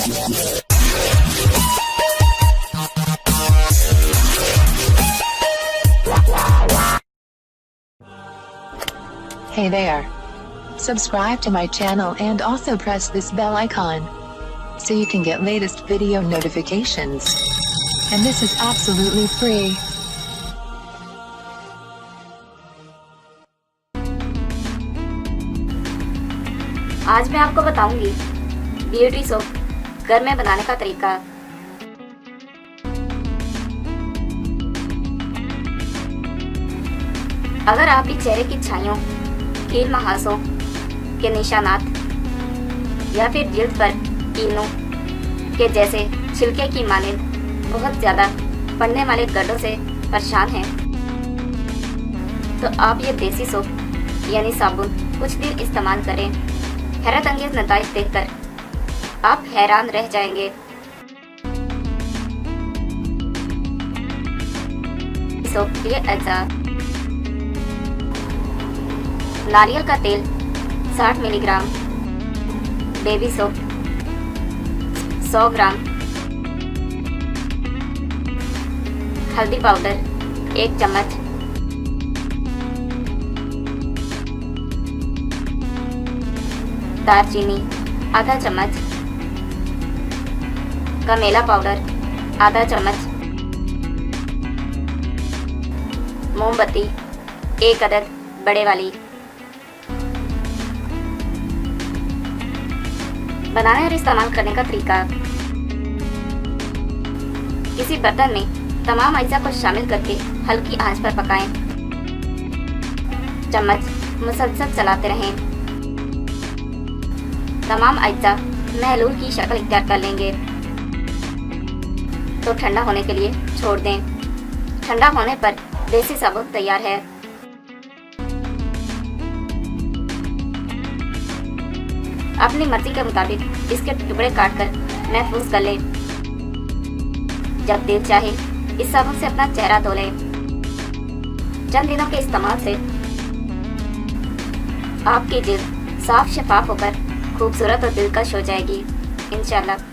Hey there. Subscribe to my channel and also press this bell icon so you can get latest video notifications. And this is absolutely free. आज मैं आपको बताऊंगी beauty soap घर में बनाने का तरीका। अगर आप भी चेहरे की छाइयों, कील महासों के निशानात या फिर जिल्द पर कीलों के जैसे छिलके की मानंद बहुत ज्यादा पड़ने वाले गड्ढों से परेशान हैं, तो आप ये देसी सोप यानी साबुन कुछ दिन इस्तेमाल करें। हैरतअंगेज नताइज देखकर आप हैरान रह जाएंगे। सोप के अज्जा: नारियल का तेल 60 मिलीग्राम, बेबी सोप 100 ग्राम, हल्दी पाउडर 1 चम्मच, दालचीनी आधा चम्मच, कमेला पाउडर आधा चम्मच, मोमबत्ती 1 अदद बड़े वाली। बनाने और इस्तेमाल करने का तरीका: किसी बर्तन में तमाम अज्जा को शामिल करके हल्की आंच पर पकाएं। चम्मच मुसलसल चलाते रहें। तमाम अज्जा महलूल की शक्ल इख्तियार कर लेंगे तो ठंडा होने के लिए छोड़ दें। ठंडा होने पर देसी साबुन तैयार है। अपनी मर्जी के मुताबिक इसके टुकड़े काटकर महफूज कर लें। जब दिल चाहे इस साबुन से अपना चेहरा धो लें। चंद दिनों के इस्तेमाल से आपकी जिल्द साफ शफाफ होकर खूबसूरत और दिलकश हो जाएगी इंशाल्लाह।